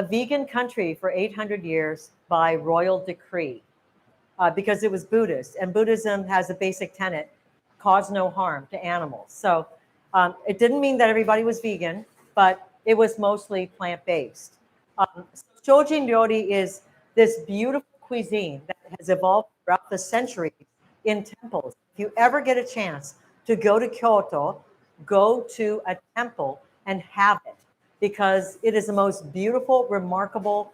vegan country for 800 years by royal decree because it was Buddhist. And Buddhism has a basic tenet, cause no harm to animals. So it didn't mean that everybody was vegan, but it was mostly plant-based. Shojin ryori is this beautiful cuisine that has evolved throughout the centuries in temples. If you ever get a chance to go to Kyoto, go to a temple and have it, because it is the most beautiful, remarkable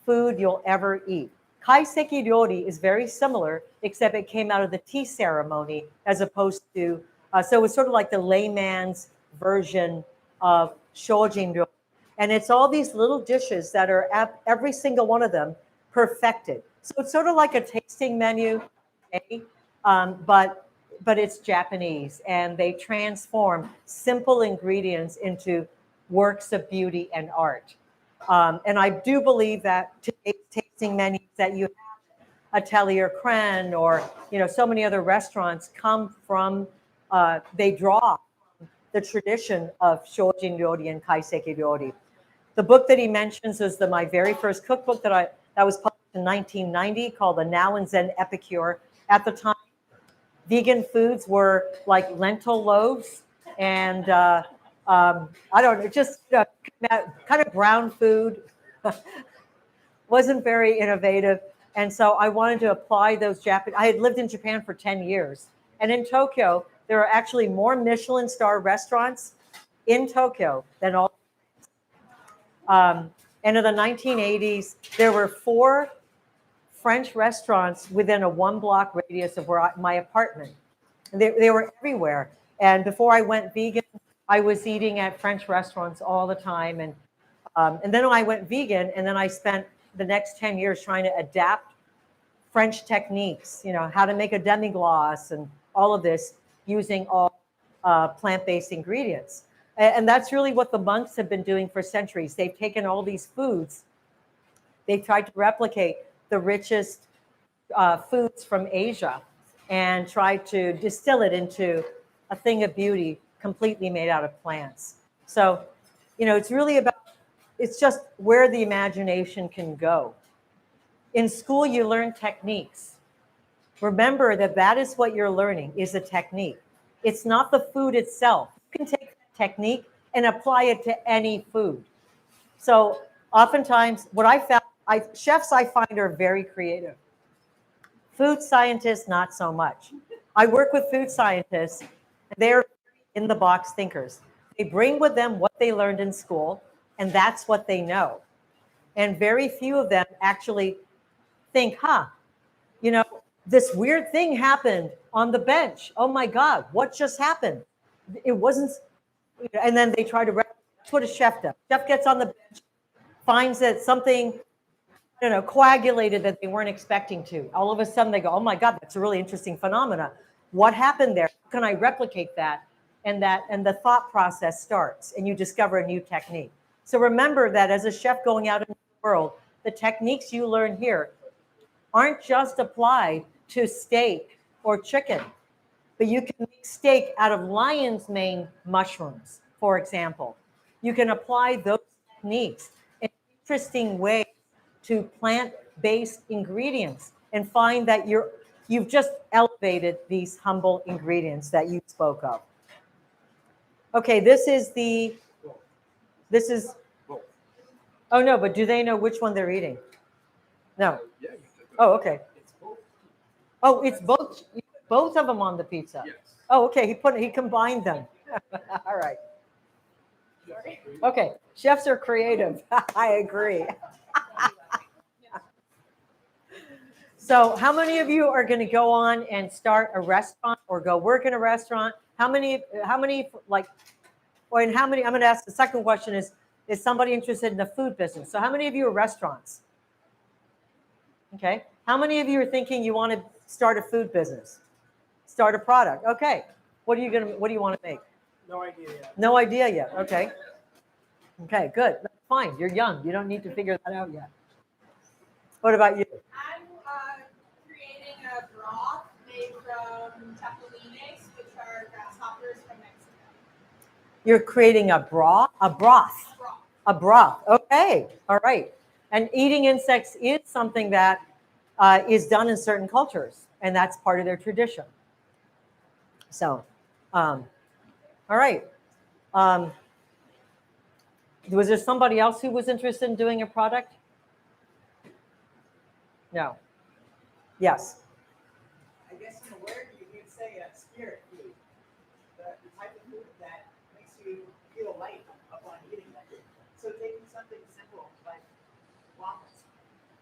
food you'll ever eat. Kaiseki ryori is very similar, except it came out of the tea ceremony as opposed to, so it's sort of like the layman's version of shojin ryori. And it's all these little dishes that are, every single one of them, perfected. So it's sort of like a tasting menu, okay? But it's Japanese, and they transform simple ingredients into works of beauty and art. And I do believe that today's tasting menus that you have, Atelier Cren, or so many other restaurants come from, they draw the tradition of shojin ryori and kaiseki ryori. The book that he mentions is my very first cookbook that was published in 1990, called The Now and Zen Epicure. At the time, vegan foods were like lentil loaves and I don't know, just kind of brown food. Wasn't very innovative. And so I wanted to apply those Japanese. I had lived in Japan for 10 years. And in Tokyo, there are actually more Michelin star restaurants in Tokyo than all. And in the 1980s, there were 4 French restaurants within a 1-block radius of my apartment. And they were everywhere. And before I went vegan, I was eating at French restaurants all the time. And then I went vegan, and then I spent the next 10 years trying to adapt French techniques, how to make a demi-glace and all of this using all plant-based ingredients. And that's really what the monks have been doing for centuries. They've taken all these foods, they've tried to replicate the richest foods from Asia and tried to distill it into a thing of beauty completely made out of plants. So, it's really about, it's just where the imagination can go. In school, you learn techniques. Remember that is what you're learning, is a technique. It's not the food itself. You can take that technique and apply it to any food. So oftentimes, what I found, chefs I find are very creative. Food scientists, not so much. I work with food scientists, and they're in-the-box thinkers. They bring with them what they learned in school, and that's what they know. And very few of them actually think, this weird thing happened on the bench. Oh my God, what just happened? It wasn't, and then they try to, that's what a chef does. Chef gets on the bench, finds that something, coagulated that they weren't expecting to. All of a sudden they go, oh my God, that's a really interesting phenomena. What happened there? How can I replicate that? And the thought process starts, and you discover a new technique. So remember that as a chef going out in the world, the techniques you learn here aren't just applied to steak or chicken, but you can make steak out of lion's mane mushrooms, for example. You can apply those techniques in interesting ways to plant-based ingredients and find that you've just elevated these humble ingredients that you spoke of. Okay, this is, oh no, but do they know which one they're eating? No. Oh, okay. Oh, it's both of them on the pizza. Yes. Oh, okay. He combined them. All right. Okay. Chefs are creative. I agree. So, how many of you are going to go on and start a restaurant or go work in a restaurant? How many like, or in how many? I'm going to ask the second question is somebody interested in the food business? So, how many of you are restaurants? Okay. How many of you are thinking you want to start a food business? Start a product. Okay. What do you want to make? No idea yet. No idea yet. Okay. Okay, good. That's fine. You're young. You don't need to figure that out yet. What about you? I'm creating a broth made from chapulines, which are grasshoppers from Mexico. You're creating a broth. Broth. A broth. Okay. All right. And eating insects is something that is done in certain cultures, and that's part of their tradition. So, all right. Was there somebody else who was interested in doing a product? No. Yes. I guess in a word, you could say a spirit food. The type of food that makes you feel light upon eating it. So taking something simple like waffles,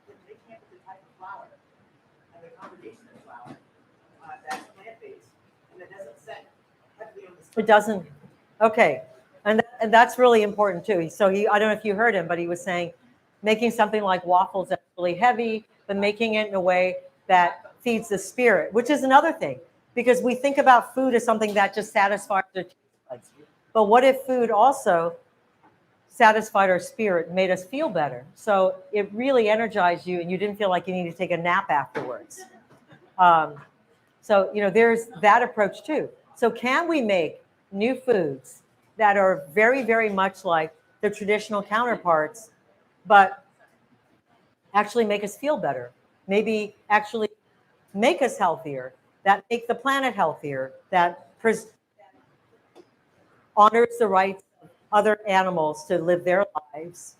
but making it with the type of flour and the combination of flour that's plant-based and it doesn't set heavily on the stomach. It doesn't. Okay. And that's really important too. So I don't know if you heard him, but he was saying making something like waffles that's really heavy, but making it in a way that feeds the spirit, which is another thing, because we think about food as something that just satisfies our taste buds. But what if food also satisfied our spirit, made us feel better? So it really energized you and you didn't feel like you needed to take a nap afterwards. So, there's that approach too. So can we make new foods that are very, very much like the traditional counterparts, but actually make us feel better? Maybe actually make us healthier, that make the planet healthier, that honors the rights of other animals to live their lives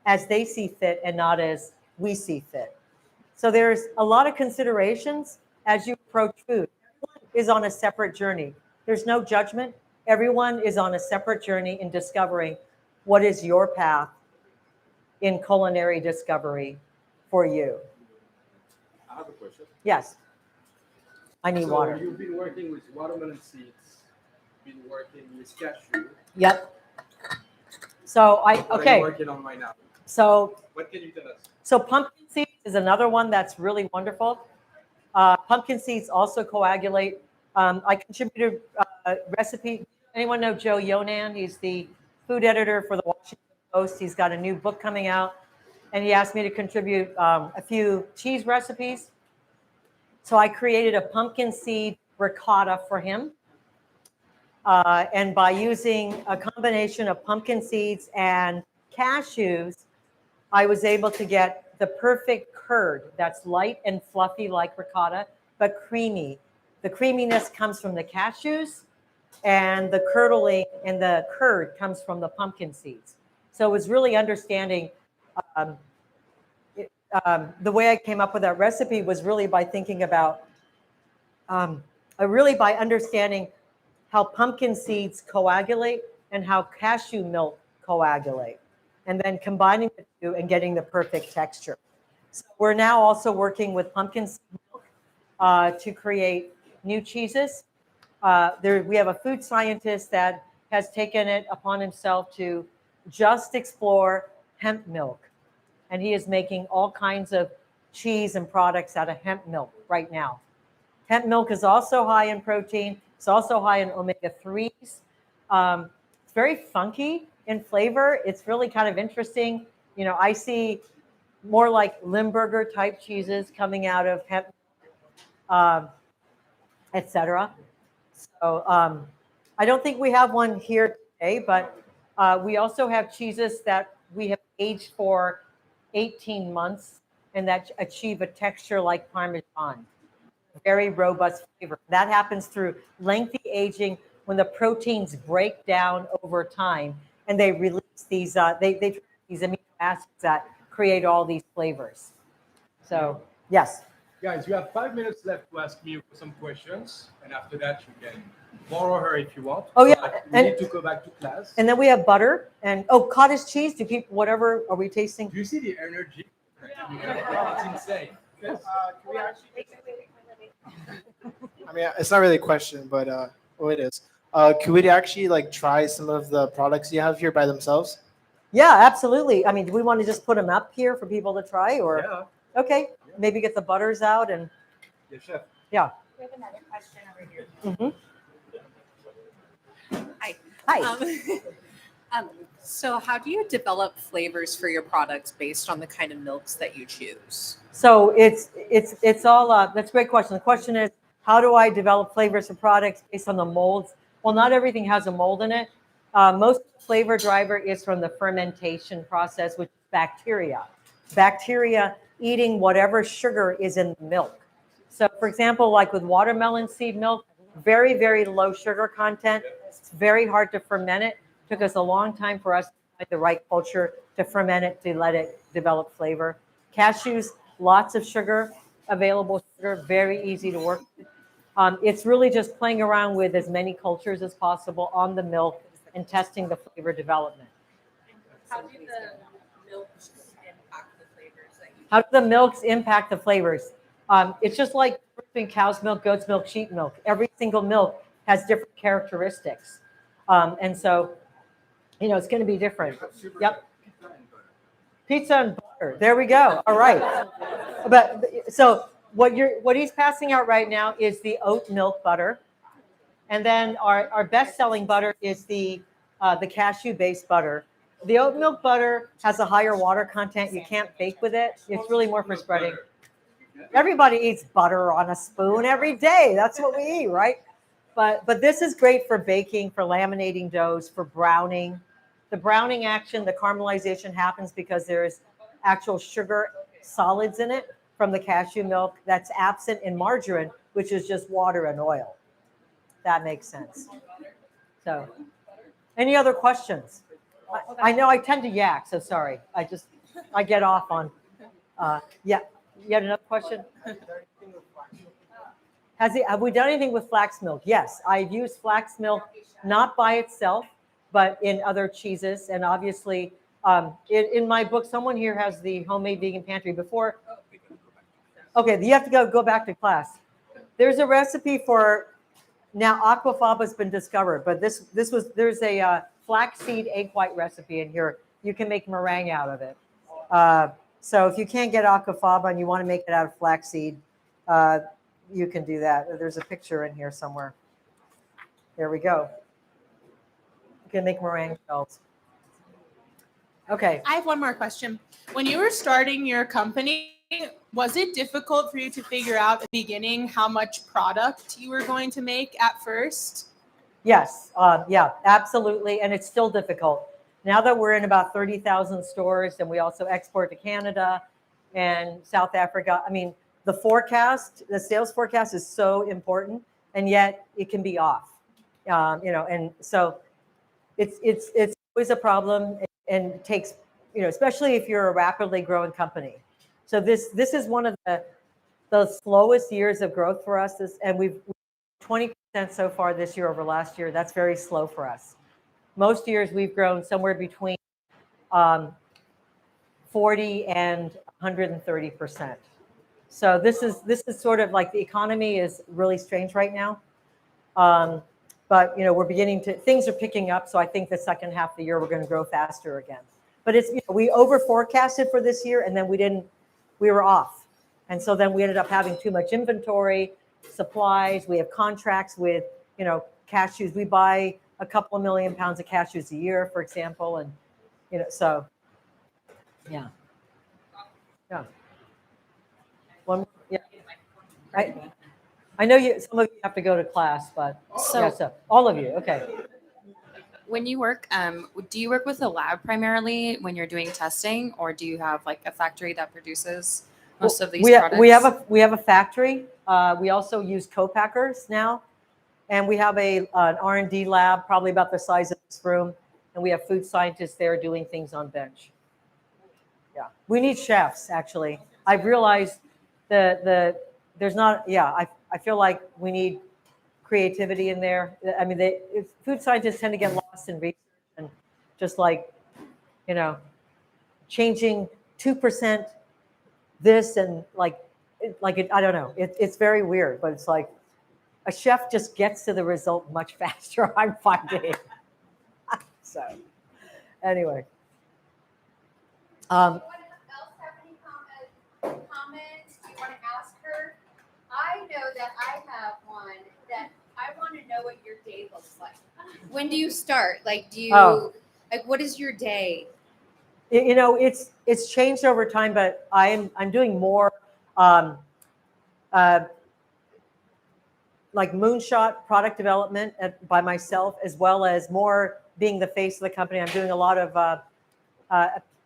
as they see fit and not as we see fit. So there's a lot of considerations as you approach food. Everyone is on a separate journey. There's no judgment. Everyone is on a separate journey in discovering what is your path in culinary discovery for you. I have a question. Yes. I need water. You've been working with watermelon seeds, been working with cashew. Yep. So What are you working on right now? So What can you tell us? So pumpkin seeds is another one that's really wonderful. Pumpkin seeds also coagulate. I contributed a recipe. Anyone know Joe Yonan? He's the food editor for the Washington Post. He's got a new book coming out, and he asked me to contribute a few cheese recipes. So I created a pumpkin seed ricotta for him. And by using a combination of pumpkin seeds and cashews, I was able to get the perfect curd that's light and fluffy like ricotta, but creamy. The creaminess comes from the cashews, and the curdling and the curd comes from the pumpkin seeds. So it was really understanding. The way I came up with that recipe was really by thinking about, by understanding how pumpkin seeds coagulate and how cashew milk coagulate, and then combining the two and getting the perfect texture. So we're now also working with pumpkin seed milk to create new cheeses. We have a food scientist that has taken it upon himself to just explore hemp milk. And he is making all kinds of cheese and products out of hemp milk right now. Hemp milk is also high in protein. It's also high in omega-3s. It's very funky in flavor. It's really kind of interesting. I see more like Limburger type cheeses coming out of hemp, etc. So I don't think we have one here today, but we also have cheeses that we have aged for 18 months and that achieve a texture like Parmesan. Very robust flavor. That happens through lengthy aging when the proteins break down over time and they release these these amino acids that create all these flavors. So yes. Guys, you have 5 minutes left to ask me some questions, and after that you can borrow her if you want. Oh yeah, But we need to go back to class. And then we have butter and cottage cheese. Do people whatever are we tasting? Do you see the energy? It's insane. Can we actually? I mean, it's not really a question, but it is. Could we actually try some of the products you have here by themselves? Yeah, absolutely. I mean, do we want to just put them up here for people to try, or Yeah. okay, maybe get the butters out and Yes, chef. yeah. We have another question over here. Mm-hmm. Hi. So how do you develop flavors for your products based on the kind of milks that you choose? So it's all that's a great question. The question is, how do I develop flavors for products based on the molds? Well, not everything has a mold in it. Most flavor driver is from the fermentation process, which is bacteria. Bacteria eating whatever sugar is in the milk. So, for example, like with watermelon seed milk, very, very low sugar content. It's very hard to ferment it. Took us a long time for us to find the right culture to ferment it, to let it develop flavor. Cashews, lots of sugar, available sugar, very easy to work with. It's really just playing around with as many cultures as possible on the milk and testing the flavor development. How do the milks impact the flavors that you How do the milks impact the flavors? It's just like between cow's milk, goat's milk, sheep milk. Every single milk has different characteristics. And so, it's going to be different. Yep. Pizza and butter. There we go. All right. But so what he's passing out right now is the oat milk butter. And then our best-selling butter is the cashew-based butter. The oat milk butter has a higher water content. You can't bake with it. It's really more for spreading. Everybody eats butter on a spoon every day. That's what we eat, right? But this is great for baking, for laminating doughs, for browning. The browning action, the caramelization happens because there's actual sugar solids in it from the cashew milk that's absent in margarine, which is just water and oil. That makes sense. So, any other questions? I know I tend to yak, so sorry. I get off on, yeah. You had another question? Have we done anything with flax milk? Yes, I've used flax milk not by itself, but in other cheeses. And obviously, in my book, someone here has the homemade vegan pantry before. Okay, you have to go back to class. There's a recipe for, now aquafaba has been discovered, but there's a flaxseed egg white recipe in here. You can make meringue out of it. So if you can't get aquafaba and you want to make it out of flaxseed, you can do that. There's a picture in here somewhere. There we go. You can make meringue shells. Okay. I have one more question. When you were starting your company, was it difficult for you to figure out at the beginning how much product you were going to make at first? Yes. Yeah, absolutely. And it's still difficult. Now that we're in about 30,000 stores and we also export to Canada and South Africa, I mean, the sales forecast is so important, and yet it can be off. And so it's always a problem, and it takes, especially if you're a rapidly growing company. So this is one of the slowest years of growth for us, and we've 20% so far this year over last year. That's very slow for us. Most years we've grown somewhere between 40 and 130%. So this is sort of like, the economy is really strange right now. But things are picking up. So I think the second half of the year we're going to grow faster again. But we over forecasted for this year, and then we were off. And so then we ended up having too much inventory, supplies. We have contracts with, cashews. We buy a couple of million pounds of cashews a year, for example. And, so yeah. Yeah. Yeah. I know some of you have to go to class, but so all of you, okay. When you work, do you work with a lab primarily when you're doing testing, or do you have like a factory that produces most of these products? We have a factory. We also use co-packers now, and we have an R&D lab probably about the size of this room, and we have food scientists there doing things on bench. Yeah, we need chefs actually. I've realized there's not. Yeah, I feel like we need creativity in there. I mean, food scientists tend to get lost in research and just changing 2% this and I don't know. It's very weird, but it's like a chef just gets to the result much faster, I'm finding. So anyway. Anyone else have any comments? Do you want to ask her? I know that I have one that I I want to know what your day looks like. When do you start? Like, do you Oh. like what is your day? You know, it's changed over time, but I'm doing more um, uh, like moonshot product development by myself, as well as more being the face of the company. I'm doing a lot of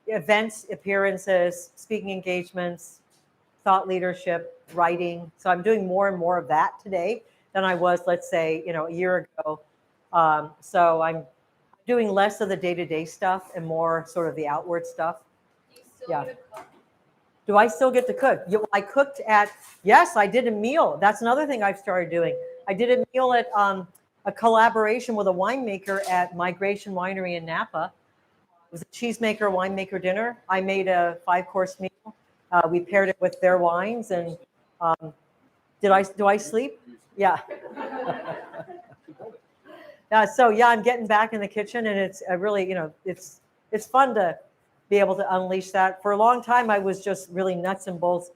events, appearances, speaking engagements, thought leadership, writing. So I'm doing more and more of that today than I was, let's say, a year ago. So I'm doing less of the day-to-day stuff and more sort of the outward stuff. Do you still Yeah. get to cook? Do I still get to cook? I cooked yes, I did a meal. That's another thing I've started doing. I did a meal at a collaboration with a winemaker at Migration Winery in Napa. It was a cheesemaker winemaker dinner. I made a 5-course meal. We paired it with their wines, and do I sleep? Yeah. So yeah, I'm getting back in the kitchen, and it's really, it's fun to be able to unleash that. For a long time, I was just really nuts and bolts,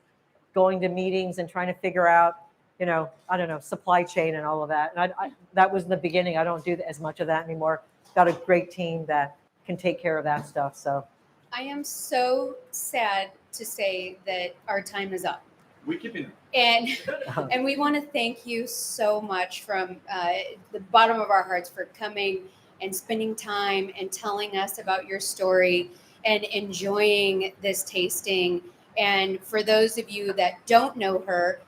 going to meetings and trying to figure out, I don't know, supply chain and all of that. And that was in the beginning. I don't do as much of that anymore. Got a great team that can take care of that stuff. So I am so sad to say that our time is up. We keep it. And we want to thank you so much from the bottom of our hearts for coming and spending time and telling us about your story and enjoying this tasting. And for those of you that don't know her,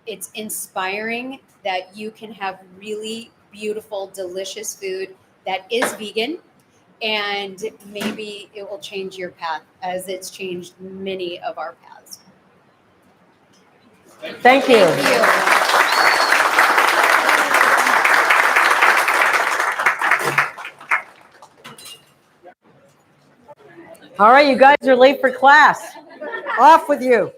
it's inspiring that you can have really beautiful, delicious food that is vegan. And maybe it will change your path as it's changed many of our paths. thank you. Thank you. All right, you guys are late for class. Off with you.